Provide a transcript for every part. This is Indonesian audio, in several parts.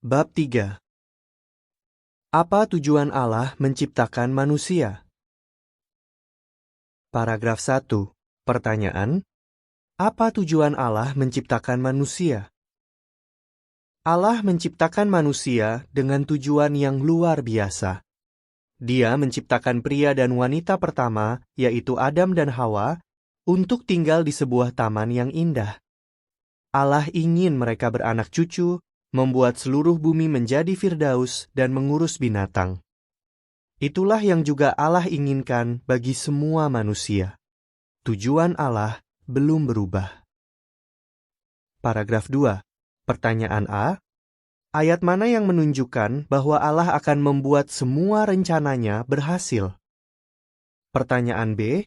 Bab 3. Apa tujuan Allah menciptakan manusia? Paragraf 1. Pertanyaan: apa tujuan Allah menciptakan manusia? Allah menciptakan manusia dengan tujuan yang luar biasa. Dia menciptakan pria dan wanita pertama, yaitu Adam dan Hawa, untuk tinggal di sebuah taman yang indah. Allah ingin mereka beranak cucu, membuat seluruh bumi menjadi firdaus dan mengurus binatang. Itulah yang juga Allah inginkan bagi semua manusia. Tujuan Allah belum berubah. Paragraf 2. Pertanyaan A. Ayat mana yang menunjukkan bahwa Allah akan membuat semua rencananya berhasil? Pertanyaan B.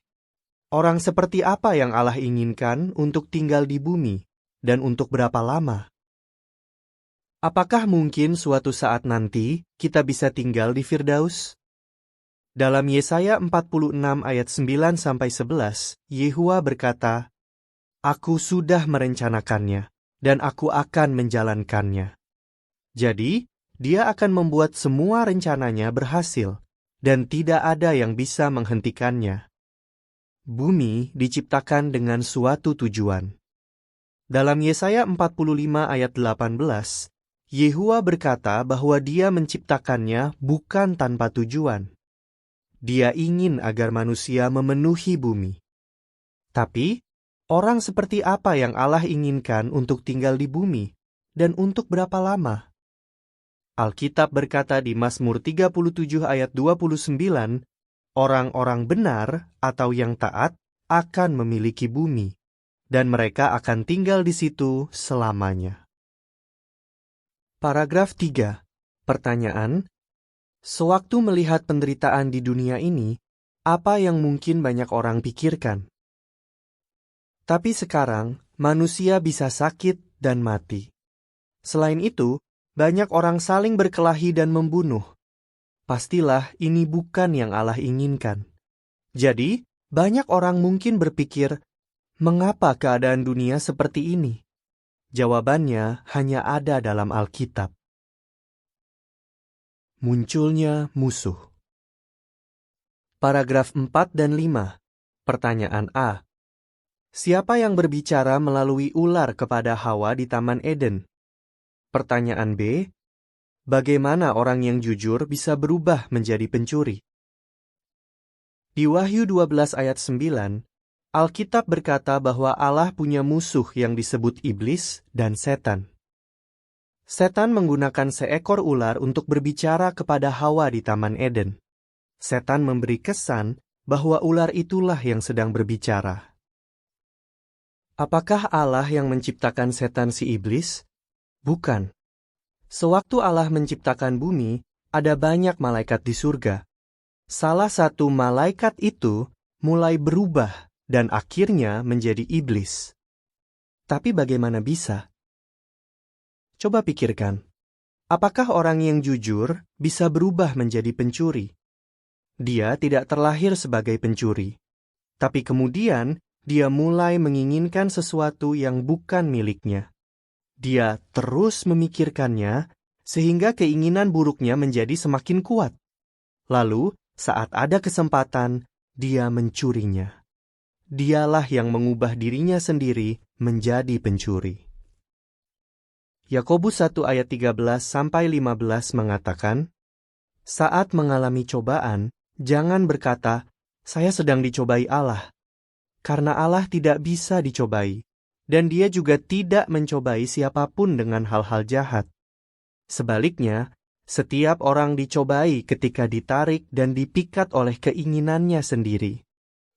Orang seperti apa yang Allah inginkan untuk tinggal di bumi, dan untuk berapa lama? Apakah mungkin suatu saat nanti kita bisa tinggal di Firdaus? Dalam Yesaya 46 ayat 9-11, Yehuwa berkata, "Aku sudah merencanakannya, dan aku akan menjalankannya." Jadi, dia akan membuat semua rencananya berhasil, dan tidak ada yang bisa menghentikannya. Bumi diciptakan dengan suatu tujuan. Dalam Yesaya 45 ayat 18, Yehuwa berkata bahwa dia menciptakannya bukan tanpa tujuan. Dia ingin agar manusia memenuhi bumi. Tapi, orang seperti apa yang Allah inginkan untuk tinggal di bumi, dan untuk berapa lama? Alkitab berkata di Mazmur 37 ayat 29, orang-orang benar atau yang taat akan memiliki bumi, dan mereka akan tinggal di situ selamanya. Paragraf 3. Pertanyaan: sewaktu melihat penderitaan di dunia ini, apa yang mungkin banyak orang pikirkan? Tapi sekarang, manusia bisa sakit dan mati. Selain itu, banyak orang saling berkelahi dan membunuh. Pastilah ini bukan yang Allah inginkan. Jadi, banyak orang mungkin berpikir, mengapa keadaan dunia seperti ini? Jawabannya hanya ada dalam Alkitab. Munculnya musuh. Paragraf 4 dan 5. Pertanyaan A. Siapa yang berbicara melalui ular kepada Hawa di Taman Eden? Pertanyaan B. Bagaimana orang yang jujur bisa berubah menjadi pencuri? Di Wahyu 12 ayat 9, Alkitab berkata bahwa Allah punya musuh yang disebut iblis dan setan. Setan menggunakan seekor ular untuk berbicara kepada Hawa di Taman Eden. Setan memberi kesan bahwa ular itulah yang sedang berbicara. Apakah Allah yang menciptakan setan si iblis? Bukan. Sewaktu Allah menciptakan bumi, ada banyak malaikat di surga. Salah satu malaikat itu mulai berubah dan akhirnya menjadi iblis. Tapi bagaimana bisa? Coba pikirkan, apakah orang yang jujur bisa berubah menjadi pencuri? Dia tidak terlahir sebagai pencuri, tapi kemudian dia mulai menginginkan sesuatu yang bukan miliknya. Dia terus memikirkannya, sehingga keinginan buruknya menjadi semakin kuat. Lalu, saat ada kesempatan, dia mencurinya. Dialah yang mengubah dirinya sendiri menjadi pencuri. Yakobus 1 ayat 13-15 mengatakan, saat mengalami cobaan, jangan berkata, saya sedang dicobai Allah. Karena Allah tidak bisa dicobai, dan dia juga tidak mencobai siapapun dengan hal-hal jahat. Sebaliknya, setiap orang dicobai ketika ditarik dan dipikat oleh keinginannya sendiri.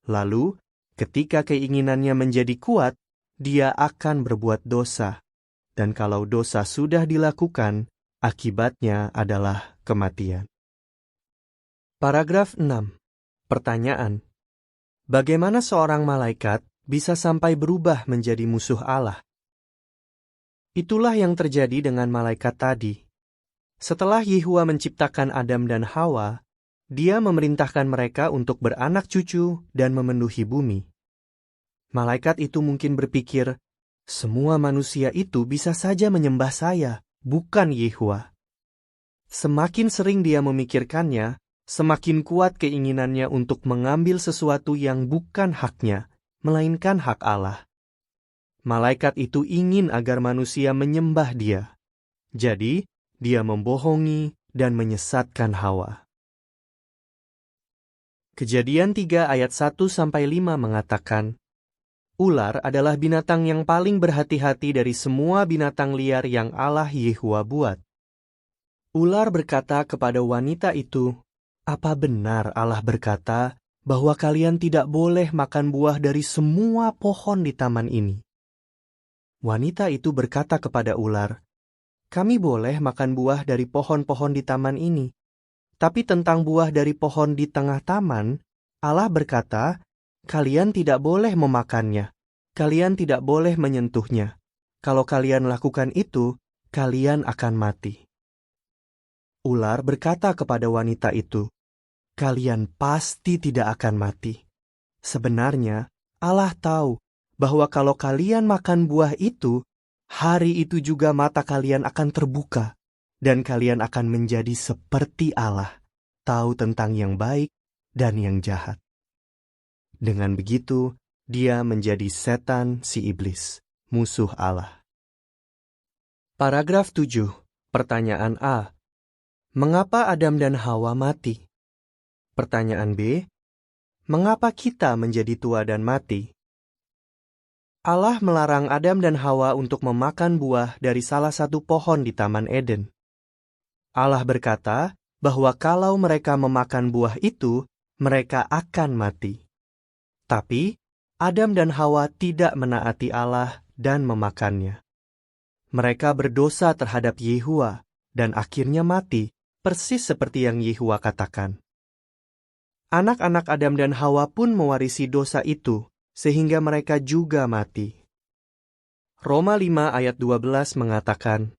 Lalu, ketika keinginannya menjadi kuat, dia akan berbuat dosa. Dan kalau dosa sudah dilakukan, akibatnya adalah kematian. Paragraf 6. Pertanyaan: bagaimana seorang malaikat bisa sampai berubah menjadi musuh Allah? Itulah yang terjadi dengan malaikat tadi. Setelah Yehuwa menciptakan Adam dan Hawa, dia memerintahkan mereka untuk beranak cucu dan memenuhi bumi. Malaikat itu mungkin berpikir, semua manusia itu bisa saja menyembah saya, bukan Yehua. Semakin sering dia memikirkannya, semakin kuat keinginannya untuk mengambil sesuatu yang bukan haknya, melainkan hak Allah. Malaikat itu ingin agar manusia menyembah dia. Jadi, dia membohongi dan menyesatkan Hawa. Kejadian 3 ayat 1-5 mengatakan, ular adalah binatang yang paling berhati-hati dari semua binatang liar yang Allah Yehua buat. Ular berkata kepada wanita itu, "Apa benar Allah berkata bahwa kalian tidak boleh makan buah dari semua pohon di taman ini?" Wanita itu berkata kepada ular, "Kami boleh makan buah dari pohon-pohon di taman ini. Tapi tentang buah dari pohon di tengah taman, Allah berkata, kalian tidak boleh memakannya. Kalian tidak boleh menyentuhnya. Kalau kalian lakukan itu, kalian akan mati." Ular berkata kepada wanita itu, "Kalian pasti tidak akan mati. Sebenarnya, Allah tahu bahwa kalau kalian makan buah itu, hari itu juga mata kalian akan terbuka, dan kalian akan menjadi seperti Allah, tahu tentang yang baik dan yang jahat." Dengan begitu, dia menjadi setan si iblis, musuh Allah. Paragraf 7, pertanyaan A. Mengapa Adam dan Hawa mati? Pertanyaan B. Mengapa kita menjadi tua dan mati? Allah melarang Adam dan Hawa untuk memakan buah dari salah satu pohon di Taman Eden. Allah berkata bahwa kalau mereka memakan buah itu, mereka akan mati. Tapi, Adam dan Hawa tidak menaati Allah dan memakannya. Mereka berdosa terhadap Yehua dan akhirnya mati, persis seperti yang Yehua katakan. Anak-anak Adam dan Hawa pun mewarisi dosa itu, sehingga mereka juga mati. Roma 5 ayat 12 mengatakan,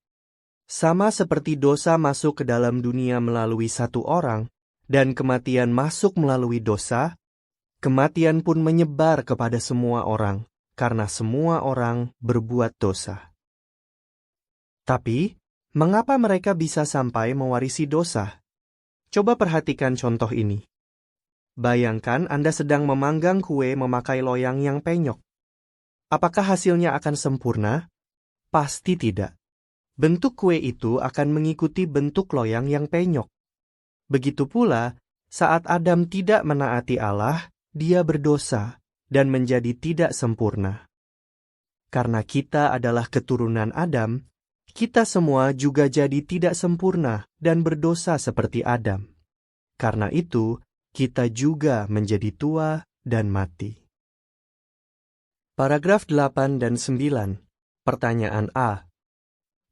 "Sama seperti dosa masuk ke dalam dunia melalui satu orang, dan kematian masuk melalui dosa, kematian pun menyebar kepada semua orang, karena semua orang berbuat dosa." Tapi, mengapa mereka bisa sampai mewarisi dosa? Coba perhatikan contoh ini. Bayangkan Anda sedang memanggang kue memakai loyang yang penyok. Apakah hasilnya akan sempurna? Pasti tidak. Bentuk kue itu akan mengikuti bentuk loyang yang penyok. Begitu pula, saat Adam tidak menaati Allah, dia berdosa dan menjadi tidak sempurna. Karena kita adalah keturunan Adam, kita semua juga jadi tidak sempurna dan berdosa seperti Adam. Karena itu, kita juga menjadi tua dan mati. Paragraf 8 dan 9. Pertanyaan A.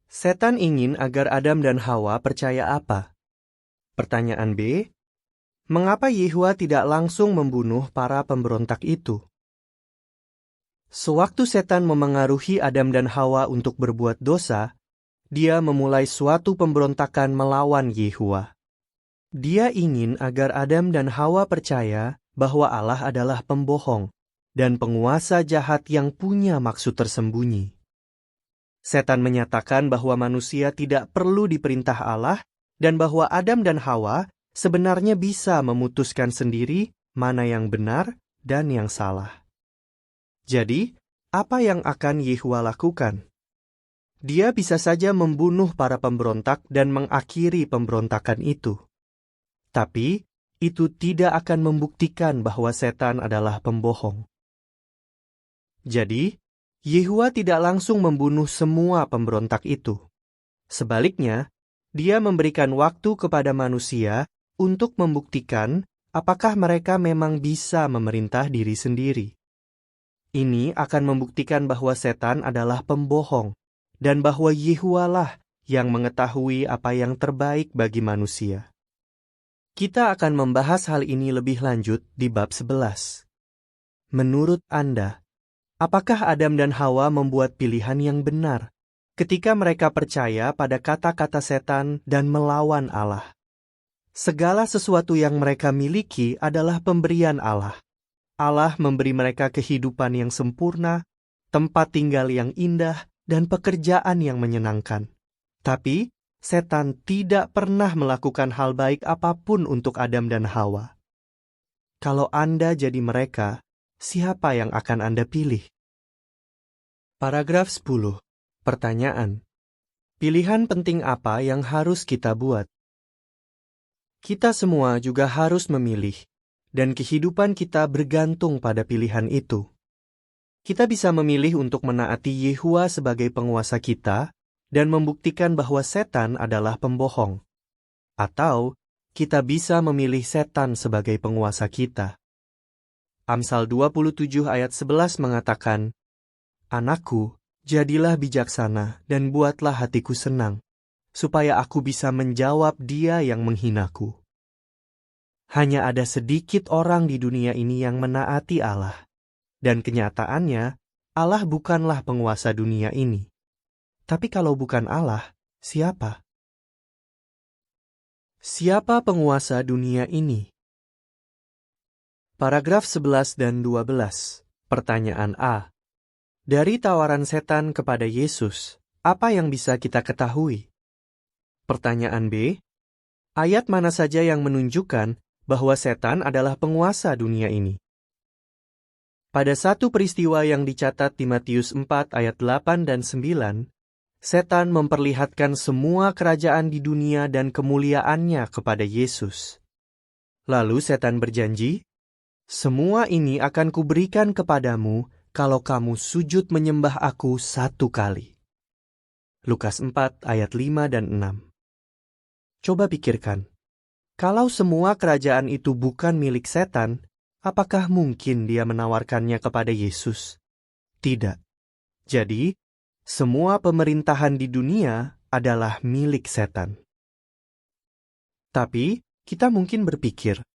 Setan ingin agar Adam dan Hawa percaya apa? Pertanyaan B. Mengapa Yehua tidak langsung membunuh para pemberontak itu? Sewaktu setan memengaruhi Adam dan Hawa untuk berbuat dosa, dia memulai suatu pemberontakan melawan Yehua. Dia ingin agar Adam dan Hawa percaya bahwa Allah adalah pembohong dan penguasa jahat yang punya maksud tersembunyi. Setan menyatakan bahwa manusia tidak perlu diperintah Allah dan bahwa Adam dan Hawa sebenarnya bisa memutuskan sendiri mana yang benar dan yang salah. Jadi, apa yang akan Yehua lakukan? Dia bisa saja membunuh para pemberontak dan mengakhiri pemberontakan itu. Tapi, itu tidak akan membuktikan bahwa setan adalah pembohong. Jadi, Yehua tidak langsung membunuh semua pemberontak itu. Sebaliknya, dia memberikan waktu kepada manusia untuk membuktikan apakah mereka memang bisa memerintah diri sendiri. Ini akan membuktikan bahwa setan adalah pembohong, dan bahwa Yehualah yang mengetahui apa yang terbaik bagi manusia. Kita akan membahas hal ini lebih lanjut di bab 11. Menurut Anda, apakah Adam dan Hawa membuat pilihan yang benar ketika mereka percaya pada kata-kata setan dan melawan Allah? Segala sesuatu yang mereka miliki adalah pemberian Allah. Allah memberi mereka kehidupan yang sempurna, tempat tinggal yang indah, dan pekerjaan yang menyenangkan. Tapi, setan tidak pernah melakukan hal baik apapun untuk Adam dan Hawa. Kalau Anda jadi mereka, siapa yang akan Anda pilih? Paragraf 10. Pertanyaan. Pilihan penting apa yang harus kita buat? Kita semua juga harus memilih, dan kehidupan kita bergantung pada pilihan itu. Kita bisa memilih untuk menaati Yehua sebagai penguasa kita, dan membuktikan bahwa setan adalah pembohong. Atau, kita bisa memilih setan sebagai penguasa kita. Amsal 27 ayat 11 mengatakan, "Anakku, jadilah bijaksana dan buatlah hatiku senang, supaya aku bisa menjawab dia yang menghinaku." Hanya ada sedikit orang di dunia ini yang menaati Allah. Dan kenyataannya, Allah bukanlah penguasa dunia ini. Tapi kalau bukan Allah, siapa? Siapa penguasa dunia ini? Paragraf 11 dan 12. Pertanyaan A. Dari tawaran setan kepada Yesus, apa yang bisa kita ketahui? Pertanyaan B. Ayat mana saja yang menunjukkan bahwa setan adalah penguasa dunia ini? Pada satu peristiwa yang dicatat di Matius 4 ayat 8 dan 9, setan memperlihatkan semua kerajaan di dunia dan kemuliaannya kepada Yesus. Lalu setan berjanji, "Semua ini akan kuberikan kepadamu kalau kamu sujud menyembah aku 1 kali." Lukas 4 ayat 5 dan 6. Coba pikirkan, kalau semua kerajaan itu bukan milik setan, apakah mungkin dia menawarkannya kepada Yesus? Tidak. Jadi, semua pemerintahan di dunia adalah milik setan. Tapi, kita mungkin berpikir,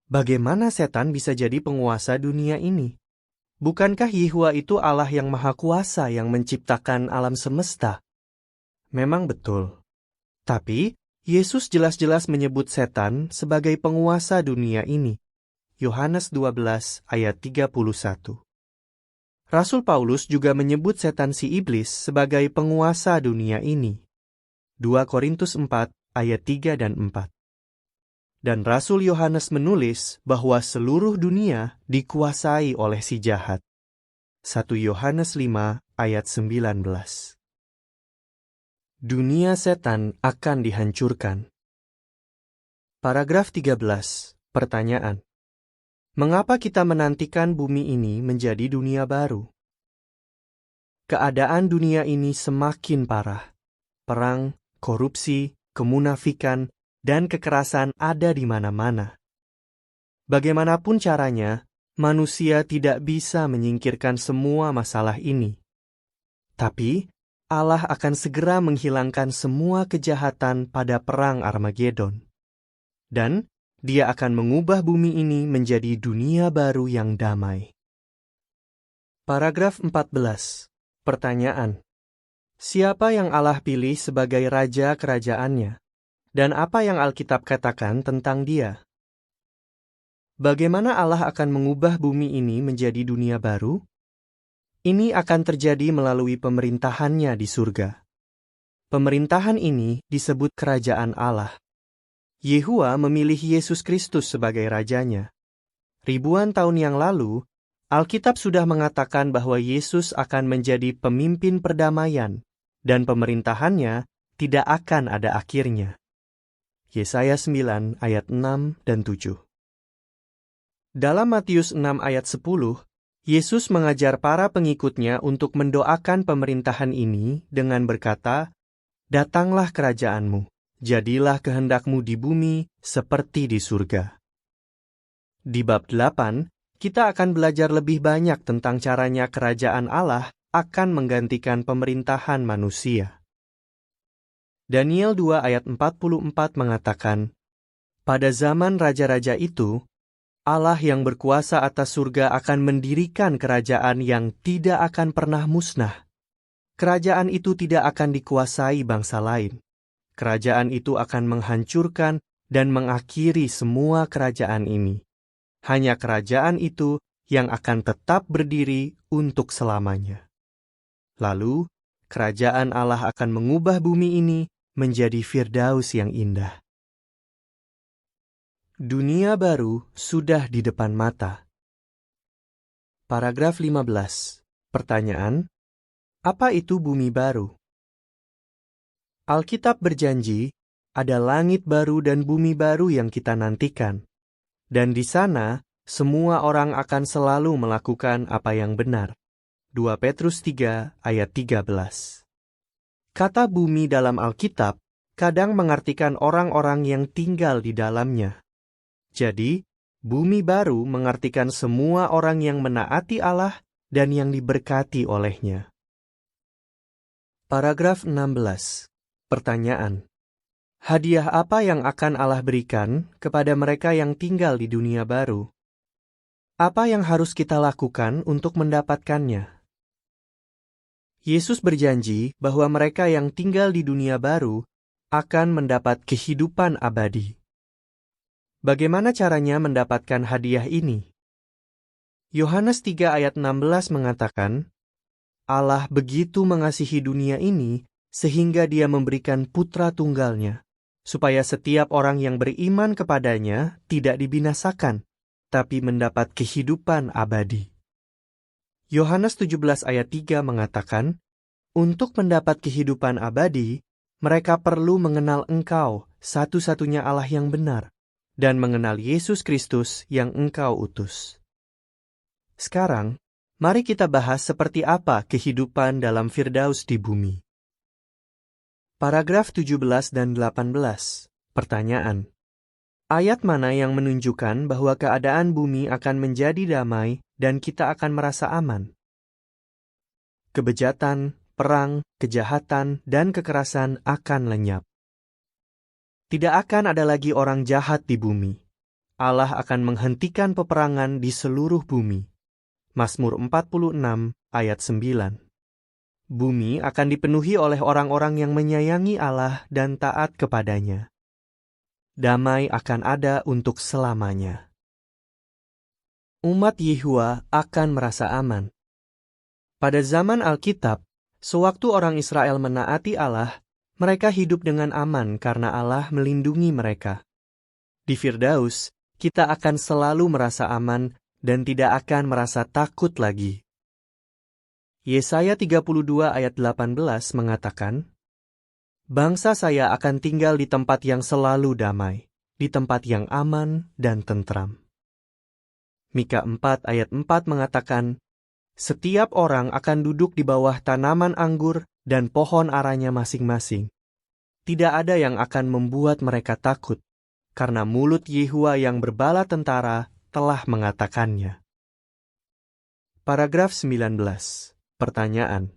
bagaimana setan bisa jadi penguasa dunia ini? Bukankah Yehua itu Allah yang Maha Kuasa yang menciptakan alam semesta? Memang betul. Tapi, Yesus jelas-jelas menyebut setan sebagai penguasa dunia ini. Yohanes 12 ayat 31. Rasul Paulus juga menyebut setan si iblis sebagai penguasa dunia ini. 2 Korintus 4 ayat 3 dan 4. Dan Rasul Yohanes menulis bahwa seluruh dunia dikuasai oleh si jahat. 1 Yohanes 5 ayat 19. Dunia setan akan dihancurkan. Paragraf 13. Pertanyaan. Mengapa kita menantikan bumi ini menjadi dunia baru? Keadaan dunia ini semakin parah. Perang, korupsi, kemunafikan, dan kekerasan ada di mana-mana. Bagaimanapun caranya, manusia tidak bisa menyingkirkan semua masalah ini. Tapi, Allah akan segera menghilangkan semua kejahatan pada perang Armageddon. Dan Dia akan mengubah bumi ini menjadi dunia baru yang damai. Paragraf 14. Pertanyaan. Siapa yang Allah pilih sebagai raja kerajaannya? Dan apa yang Alkitab katakan tentang dia? Bagaimana Allah akan mengubah bumi ini menjadi dunia baru? Ini akan terjadi melalui pemerintahannya di surga. Pemerintahan ini disebut kerajaan Allah. Yehua memilih Yesus Kristus sebagai rajanya. Ribuan tahun yang lalu, Alkitab sudah mengatakan bahwa Yesus akan menjadi pemimpin perdamaian, dan pemerintahannya tidak akan ada akhirnya. Yesaya 9 ayat 6 dan 7. Dalam Matius 6 ayat 10, Yesus mengajar para pengikutnya untuk mendoakan pemerintahan ini dengan berkata, "Datanglah kerajaanmu. Jadilah kehendakmu di bumi seperti di surga." Di bab 8, kita akan belajar lebih banyak tentang caranya kerajaan Allah akan menggantikan pemerintahan manusia. Daniel 2 ayat 44 mengatakan, "Pada zaman raja-raja itu, Allah yang berkuasa atas surga akan mendirikan kerajaan yang tidak akan pernah musnah. Kerajaan itu tidak akan dikuasai bangsa lain. Kerajaan itu akan menghancurkan dan mengakhiri semua kerajaan ini. Hanya kerajaan itu yang akan tetap berdiri untuk selamanya." Lalu, kerajaan Allah akan mengubah bumi ini menjadi firdaus yang indah. Dunia baru sudah di depan mata. Paragraf 15. Pertanyaan, apa itu bumi baru? Alkitab berjanji, ada langit baru dan bumi baru yang kita nantikan. Dan di sana, semua orang akan selalu melakukan apa yang benar. 2 Petrus 3 ayat 13. Kata bumi dalam Alkitab kadang mengartikan orang-orang yang tinggal di dalamnya. Jadi, bumi baru mengartikan semua orang yang menaati Allah dan yang diberkati olehnya. Paragraf 16. Pertanyaan. Hadiah apa yang akan Allah berikan kepada mereka yang tinggal di dunia baru? Apa yang harus kita lakukan untuk mendapatkannya? Yesus berjanji bahwa mereka yang tinggal di dunia baru akan mendapat kehidupan abadi. Bagaimana caranya mendapatkan hadiah ini? Yohanes 3 ayat 16 mengatakan, Allah begitu mengasihi dunia ini sehingga Dia memberikan putra tunggalnya, supaya setiap orang yang beriman kepadanya tidak dibinasakan, tapi mendapat kehidupan abadi. Yohanes 17 ayat 3 mengatakan, untuk mendapat kehidupan abadi, mereka perlu mengenal Engkau, satu-satunya Allah yang benar, dan mengenal Yesus Kristus yang Engkau utus. Sekarang, mari kita bahas seperti apa kehidupan dalam firdaus di bumi. Paragraf 17 dan 18. Pertanyaan. Ayat mana yang menunjukkan bahwa keadaan bumi akan menjadi damai dan kita akan merasa aman? Kebejatan, perang, kejahatan, dan kekerasan akan lenyap. Tidak akan ada lagi orang jahat di bumi. Allah akan menghentikan peperangan di seluruh bumi. Mazmur 46 ayat 9. Bumi akan dipenuhi oleh orang-orang yang menyayangi Allah dan taat kepadanya. Damai akan ada untuk selamanya. Umat Yehua akan merasa aman. Pada zaman Alkitab, sewaktu orang Israel menaati Allah, mereka hidup dengan aman karena Allah melindungi mereka. Di Firdaus, kita akan selalu merasa aman dan tidak akan merasa takut lagi. Yesaya 32 ayat 18 mengatakan, Bangsa saya akan tinggal di tempat yang selalu damai, di tempat yang aman dan tentram. Mika 4 ayat 4 mengatakan, Setiap orang akan duduk di bawah tanaman anggur dan pohon aranya masing-masing. Tidak ada yang akan membuat mereka takut, karena mulut Yehua yang berbala tentara telah mengatakannya. Paragraf 19. Pertanyaan.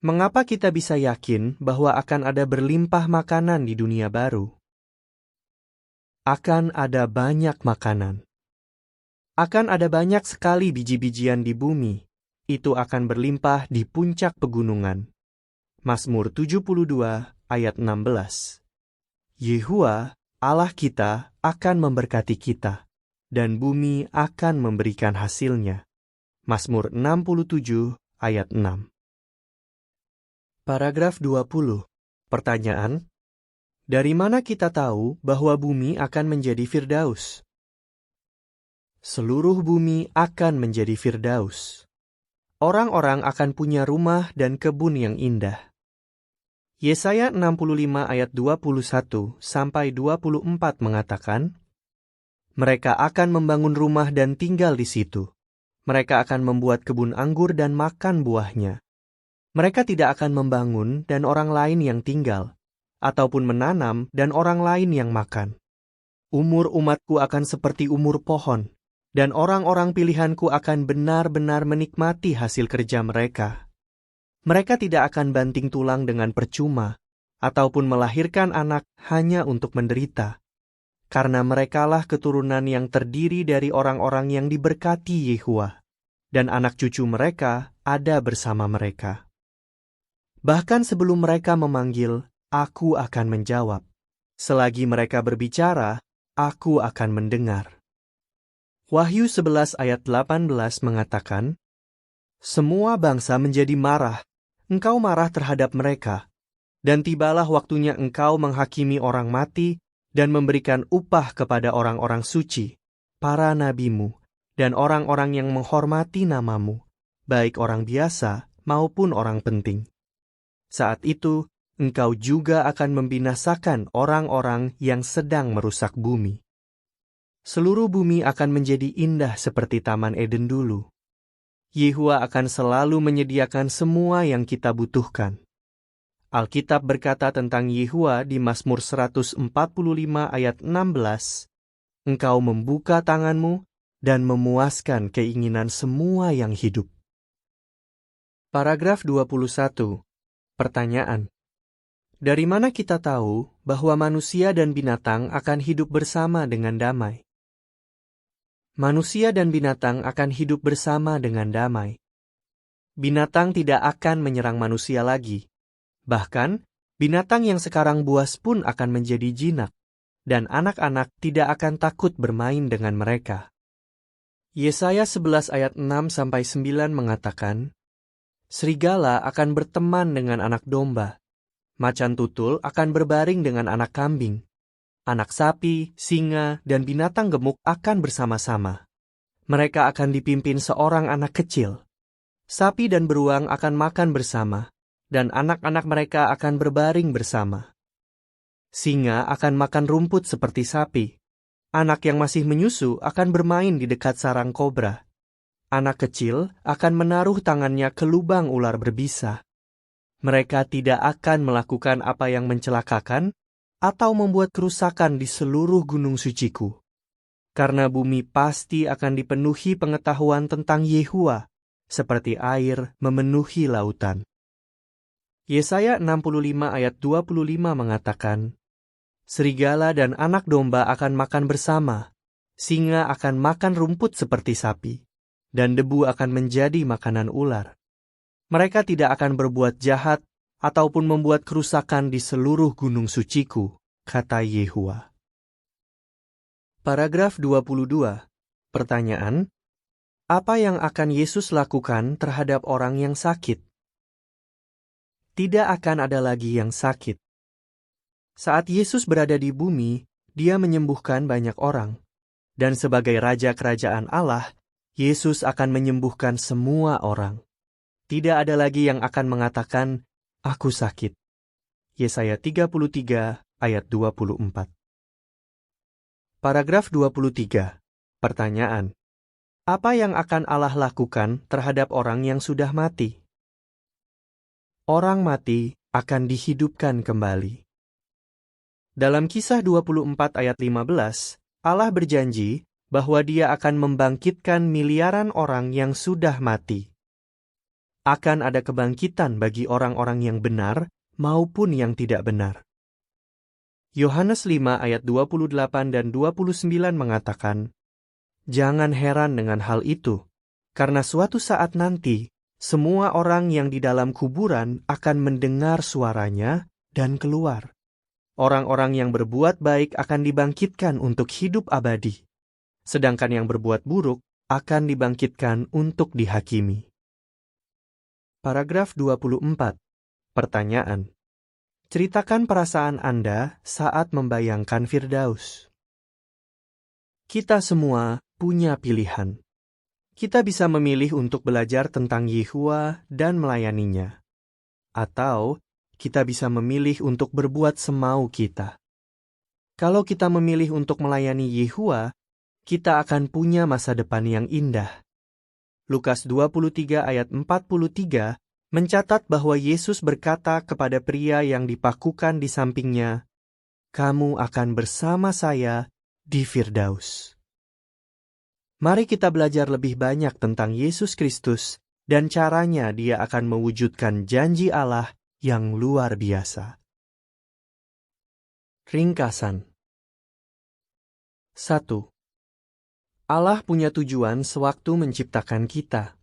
Mengapa kita bisa yakin bahwa akan ada berlimpah makanan di dunia baru? Akan ada banyak makanan. Akan ada banyak sekali biji-bijian di bumi. Itu akan berlimpah di puncak pegunungan. Mazmur 72 ayat 16. Yehua, Allah kita, akan memberkati kita, dan bumi akan memberikan hasilnya. Mazmur 67 ayat 6. Paragraf 20. Pertanyaan. Dari mana kita tahu bahwa bumi akan menjadi firdaus? Seluruh bumi akan menjadi firdaus. Orang-orang akan punya rumah dan kebun yang indah. Yesaya 65 ayat 21 sampai 24 mengatakan, Mereka akan membangun rumah dan tinggal di situ. Mereka akan membuat kebun anggur dan makan buahnya. Mereka tidak akan membangun dan orang lain yang tinggal, ataupun menanam dan orang lain yang makan. Umur umatku akan seperti umur pohon, dan orang-orang pilihanku akan benar-benar menikmati hasil kerja mereka. Mereka tidak akan banting tulang dengan percuma, ataupun melahirkan anak hanya untuk menderita. Karena merekalah keturunan yang terdiri dari orang-orang yang diberkati Yehua, dan anak cucu mereka ada bersama mereka. Bahkan sebelum mereka memanggil, aku akan menjawab. Selagi mereka berbicara, aku akan mendengar. Wahyu 11 ayat 18 mengatakan, Semua bangsa menjadi marah, engkau marah terhadap mereka, dan tibalah waktunya engkau menghakimi orang mati dan memberikan upah kepada orang-orang suci, para nabimu, dan orang-orang yang menghormati namamu, baik orang biasa maupun orang penting. Saat itu, engkau juga akan membinasakan orang-orang yang sedang merusak bumi. Seluruh bumi akan menjadi indah seperti Taman Eden dulu. Yehuwa akan selalu menyediakan semua yang kita butuhkan. Alkitab berkata tentang Yehuwa di Mazmur 145 ayat 16, engkau membuka tanganmu dan memuaskan keinginan semua yang hidup. Paragraf 21. Pertanyaan. Dari mana kita tahu bahwa manusia dan binatang akan hidup bersama dengan damai? Manusia dan binatang akan hidup bersama dengan damai. Binatang tidak akan menyerang manusia lagi. Bahkan, binatang yang sekarang buas pun akan menjadi jinak, dan anak-anak tidak akan takut bermain dengan mereka. Yesaya 11 ayat 6-9 mengatakan, serigala akan berteman dengan anak domba, macan tutul akan berbaring dengan anak kambing, anak sapi, singa, dan binatang gemuk akan bersama-sama. Mereka akan dipimpin seorang anak kecil. Sapi dan beruang akan makan bersama, dan anak-anak mereka akan berbaring bersama. Singa akan makan rumput seperti sapi. Anak yang masih menyusu akan bermain di dekat sarang kobra. Anak kecil akan menaruh tangannya ke lubang ular berbisa. Mereka tidak akan melakukan apa yang mencelakakan atau membuat kerusakan di seluruh gunung suciku. Karena bumi pasti akan dipenuhi pengetahuan tentang Yehuwa, seperti air memenuhi lautan. Yesaya 65 ayat 25 mengatakan, serigala dan anak domba akan makan bersama, singa akan makan rumput seperti sapi, dan debu akan menjadi makanan ular. Mereka tidak akan berbuat jahat ataupun membuat kerusakan di seluruh gunung suciku, kata Yehuwa. Paragraf 22. Pertanyaan, apa yang akan Yesus lakukan terhadap orang yang sakit? Tidak akan ada lagi yang sakit. Saat Yesus berada di bumi, Dia menyembuhkan banyak orang. Dan sebagai Raja Kerajaan Allah, Yesus akan menyembuhkan semua orang. Tidak ada lagi yang akan mengatakan, aku sakit. Yesaya 33 ayat 24. Paragraf 23. Pertanyaan. Apa yang akan Allah lakukan terhadap orang yang sudah mati? Orang mati akan dihidupkan kembali. Dalam Kisah 24 ayat 15, Allah berjanji bahwa Dia akan membangkitkan miliaran orang yang sudah mati. Akan ada kebangkitan bagi orang-orang yang benar maupun yang tidak benar. Yohanes 5 ayat 28 dan 29 mengatakan, jangan heran dengan hal itu, karena suatu saat nanti, semua orang yang di dalam kuburan akan mendengar suaranya dan keluar. Orang-orang yang berbuat baik akan dibangkitkan untuk hidup abadi, sedangkan yang berbuat buruk akan dibangkitkan untuk dihakimi. Paragraf 24. Pertanyaan. Ceritakan perasaan Anda saat membayangkan Firdaus. Kita semua punya pilihan. Kita bisa memilih untuk belajar tentang Yehuwa dan melayaninya. Atau kita bisa memilih untuk berbuat semau kita. Kalau kita memilih untuk melayani Yehuwa, kita akan punya masa depan yang indah. Lukas 23 ayat 43 mencatat bahwa Yesus berkata kepada pria yang dipakukan di sampingnya, kamu akan bersama saya di Firdaus. Mari kita belajar lebih banyak tentang Yesus Kristus dan caranya Dia akan mewujudkan janji Allah yang luar biasa. Ringkasan. 1. Allah punya tujuan sewaktu menciptakan kita.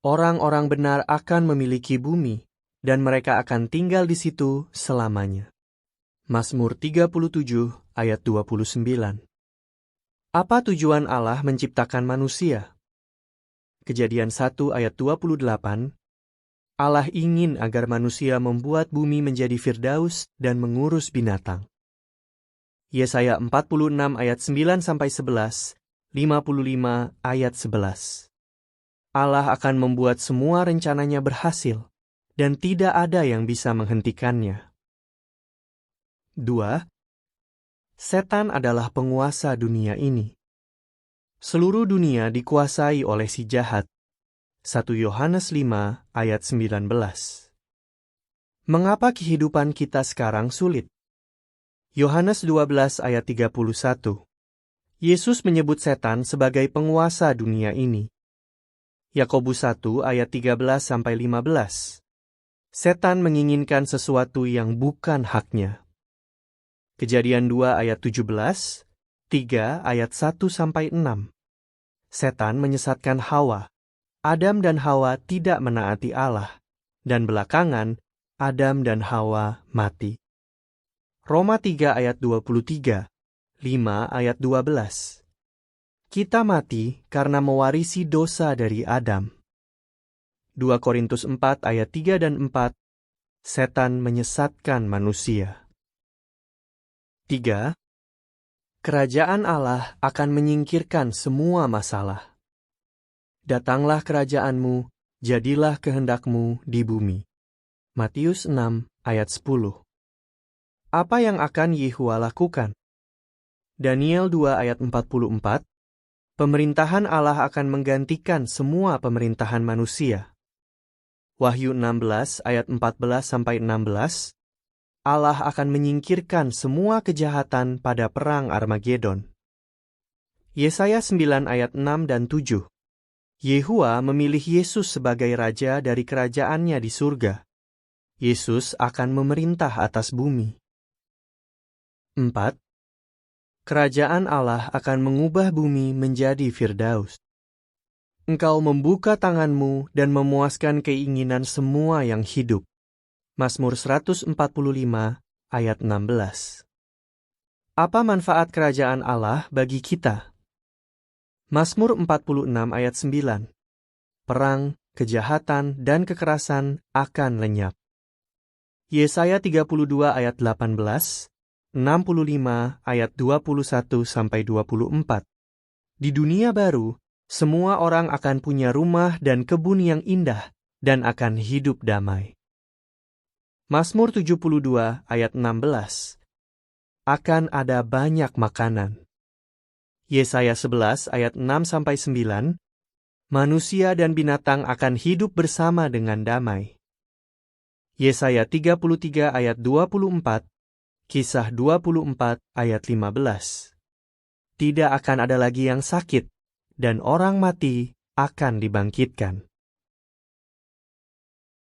Orang-orang benar akan memiliki bumi, dan mereka akan tinggal di situ selamanya. Mazmur 37 ayat 29. Apa tujuan Allah menciptakan manusia? Kejadian 1 ayat 28, Allah ingin agar manusia membuat bumi menjadi firdaus dan mengurus binatang. Yesaya 46 ayat 9-11, 55 ayat 11. Allah akan membuat semua rencananya berhasil, dan tidak ada yang bisa menghentikannya. 2. Setan adalah penguasa dunia ini. Seluruh dunia dikuasai oleh si jahat. 1 Yohanes 5 ayat 19. Mengapa kehidupan kita sekarang sulit? Yohanes 12 ayat 31. Yesus menyebut setan sebagai penguasa dunia ini. Yakobus 1 ayat 13-15. Setan menginginkan sesuatu yang bukan haknya. Kejadian 2 ayat 17, 3 ayat 1-6. Setan menyesatkan Hawa. Adam dan Hawa tidak menaati Allah, dan belakangan Adam dan Hawa mati. Roma 3 ayat 23, 5 ayat 12. Kita mati karena mewarisi dosa dari Adam. 2 Korintus 4 ayat 3 dan 4. Setan menyesatkan manusia. 3. Kerajaan Allah akan menyingkirkan semua masalah. Datanglah kerajaanmu, jadilah kehendakmu di bumi. Matius 6 ayat 10. Apa yang akan Yehua lakukan? Daniel 2 ayat 44. Pemerintahan Allah akan menggantikan semua pemerintahan manusia. Wahyu 16 ayat 14-16. Allah akan menyingkirkan semua kejahatan pada perang Armagedon. Yesaya 9 ayat 6 dan 7. Yehua memilih Yesus sebagai raja dari kerajaannya di surga. Yesus akan memerintah atas bumi. 4. Kerajaan Allah akan mengubah bumi menjadi firdaus. Engkau membuka tanganmu dan memuaskan keinginan semua yang hidup. Mazmur 145 ayat 16. Apa manfaat kerajaan Allah bagi kita? Mazmur 46 ayat 9. Perang, kejahatan, dan kekerasan akan lenyap. Yesaya 32 ayat 18, 65 ayat 21-24. Di dunia baru, semua orang akan punya rumah dan kebun yang indah dan akan hidup damai. Mazmur 72 ayat 16. Akan ada banyak makanan. Yesaya 11 ayat 6-9. Manusia dan binatang akan hidup bersama dengan damai. Yesaya 33 ayat 24. Kisah 24 ayat 15. Tidak akan ada lagi yang sakit, dan orang mati akan dibangkitkan.